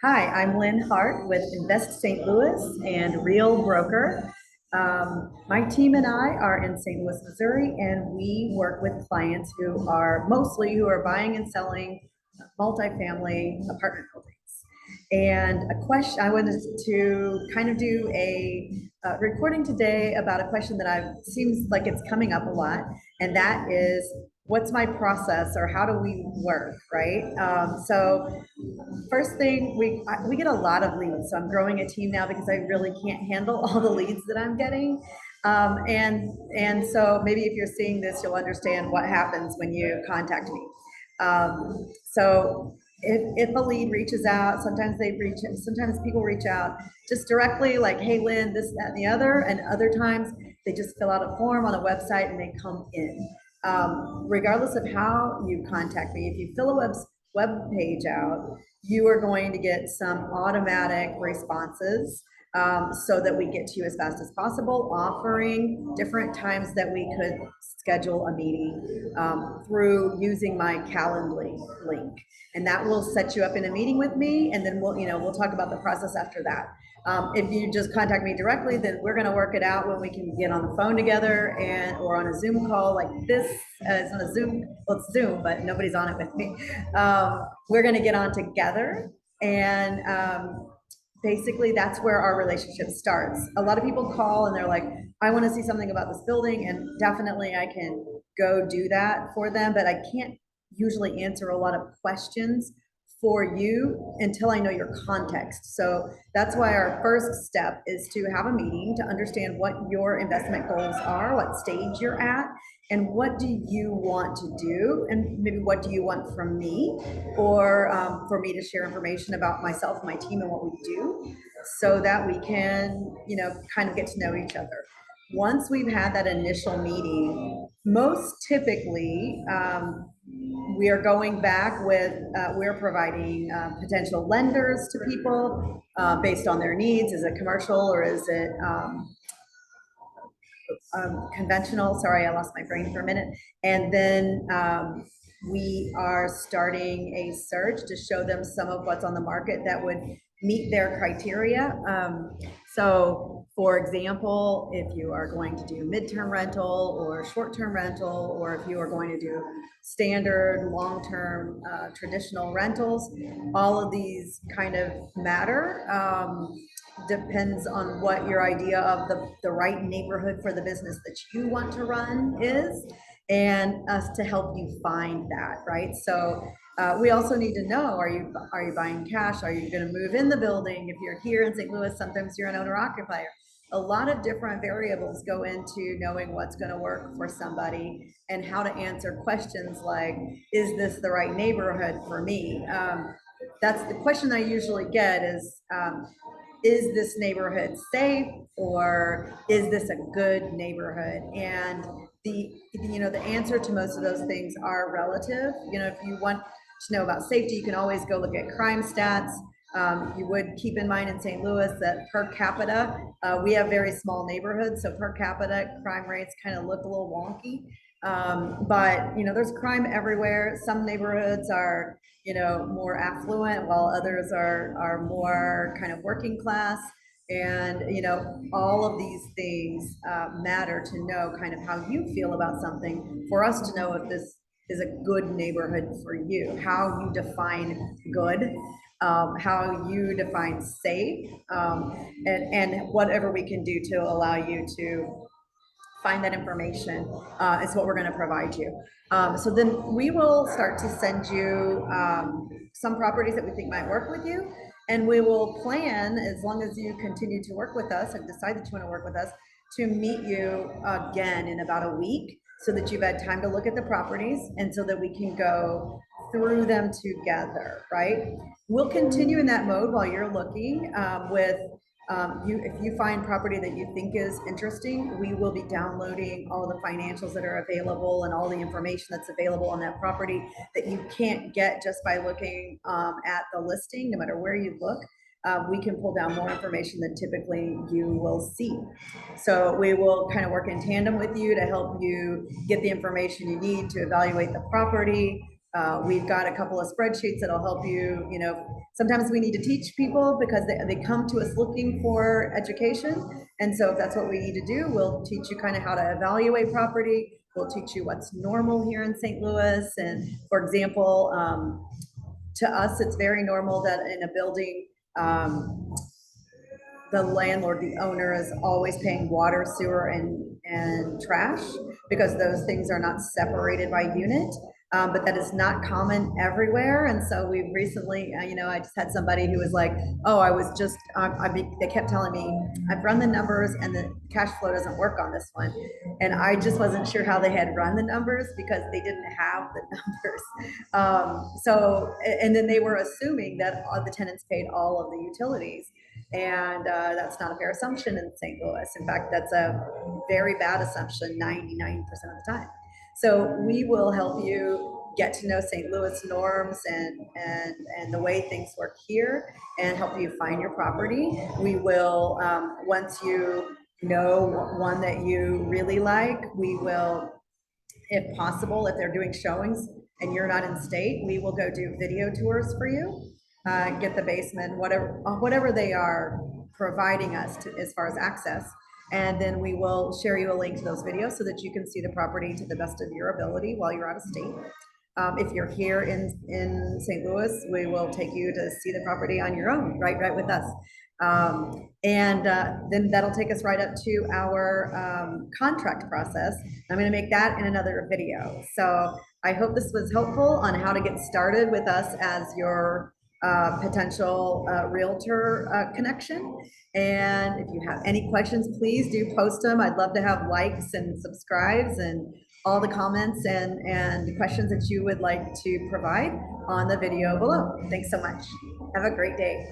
Hi, I'm Lynn Hart with Invest St. Louis and Real Broker. My team and I are in St. Louis, Missouri, and we work with clients who are buying and selling multifamily apartment buildings. And a question I wanted to kind of do a recording today about a question that I've seems like it's coming up a lot, and that is, what's my process or how do we work, right? So first thing, we get a lot of leads. So I'm growing a team now because I really can't handle all the leads that I'm getting. And so maybe if you're seeing this, you'll understand what happens when you contact me. So if a lead reaches out, sometimes people reach out just directly, like, hey, Lynn, this, that, and the other. And other times they just fill out a form on a website and they come in. Regardless of how you contact me, if you fill a web page out, you are going to get some automatic responses, so that we get to you as fast as possible, offering different times that we could schedule a meeting through using my Calendly link. And that will set you up in a meeting with me, and then we'll talk about the process after that. If you just contact me directly, then we're going to work it out when we can get on the phone together or on a Zoom call like this. It's on a Zoom, well, it's Zoom, but nobody's on it with me. We're going to get on together, and basically that's where our relationship starts. A lot of people call and they're like, I want to see something about this building, and definitely I can go do that for them, but I can't usually answer a lot of questions for you until I know your context. So that's why our first step is to have a meeting to understand what your investment goals are, what stage you're at, and what do you want to do, and maybe what do you want from me, or for me to share information about myself, my team, and what we do, so that we can, kind of get to know each other. Once we've had that initial meeting, most typically, we are going back with, we're providing potential lenders to people based on their needs. Is it commercial or is it conventional? Sorry, I lost my brain for a minute. And then we are starting a search to show them some of what's on the market that would meet their criteria. So for example, if you are going to do midterm rental or short-term rental, or if you are going to do standard long-term traditional rentals, all of these kind of matter. Depends on what your idea of the right neighborhood for the business that you want to run is, and us to help you find that, right? So we also need to know, are you buying cash? Are you going to move in the building? If you're here in St. Louis, sometimes you're an owner occupier. A lot of different variables go into knowing what's going to work for somebody and how to answer questions like, is this the right neighborhood for me? That's the question I usually get is this neighborhood safe, or is this a good neighborhood? And the answer to most of those things are relative. If you want to know about safety, you can always go look at crime stats. You would keep in mind in St. Louis that per capita, we have very small neighborhoods, so per capita crime rates kind of look a little wonky. But there's crime everywhere. Some neighborhoods are more affluent, while others are more kind of working class. And all of these things matter to know kind of how you feel about something, for us to know if this is a good neighborhood for you, how you define good, how you define safe, and whatever we can do to allow you to find that information is what we're going to provide you. So then we will start to send you some properties that we think might work with you. And we will plan, as long as you continue to work with us and decide that you want to work with us, to meet you again in about a week, so that you've had time to look at the properties and so that we can go through them together, right? We'll continue in that mode while you're looking with if you find property that you think is interesting, we will be downloading all the financials that are available and all the information that's available on that property that you can't get just by looking at the listing. No matter where you look, we can pull down more information than typically you will see. So we will kind of work in tandem with you to help you get the information you need to evaluate the property, We've got a couple of spreadsheets that'll help you, you know, sometimes we need to teach people because they come to us looking for education. And so if that's what we need to do, we'll teach you kind of how to evaluate property. We'll teach you what's normal here in St. Louis. And for example, to us, it's very normal that in a building, the landlord, the owner is always paying water, sewer, and trash because those things are not separated by unit. But that is not common everywhere. And so we've recently, you know, I just had somebody who was like, oh, I was just, they kept telling me, I've run the numbers and the cash flow doesn't work on this one. And I just wasn't sure how they had run the numbers because they didn't have the numbers. And then they were assuming that all the tenants paid all of the utilities. And that's not a fair assumption in St. Louis. In fact, that's a very bad assumption 99% of the time. So we will help you get to know St. Louis norms and the way things work here and help you find your property. We will, once you know one that you really like, we will, if possible, if they're doing showings and you're not in state, we will go do video tours for you, get the basement, whatever they are providing us to, as far as access. And then we will share you a link to those videos so that you can see the property to the best of your ability while you're out of state. If you're here in St. Louis, we will take you to see the property on your own, right with us. Then that'll take us right up to our contract process. I'm going to make that in another video. So I hope this was helpful on how to get started with us as your potential realtor connection. And if you have any questions, please do post them. I'd love to have likes and subscribes and all the comments and questions that you would like to provide on the video below. Thanks so much. Have a great day.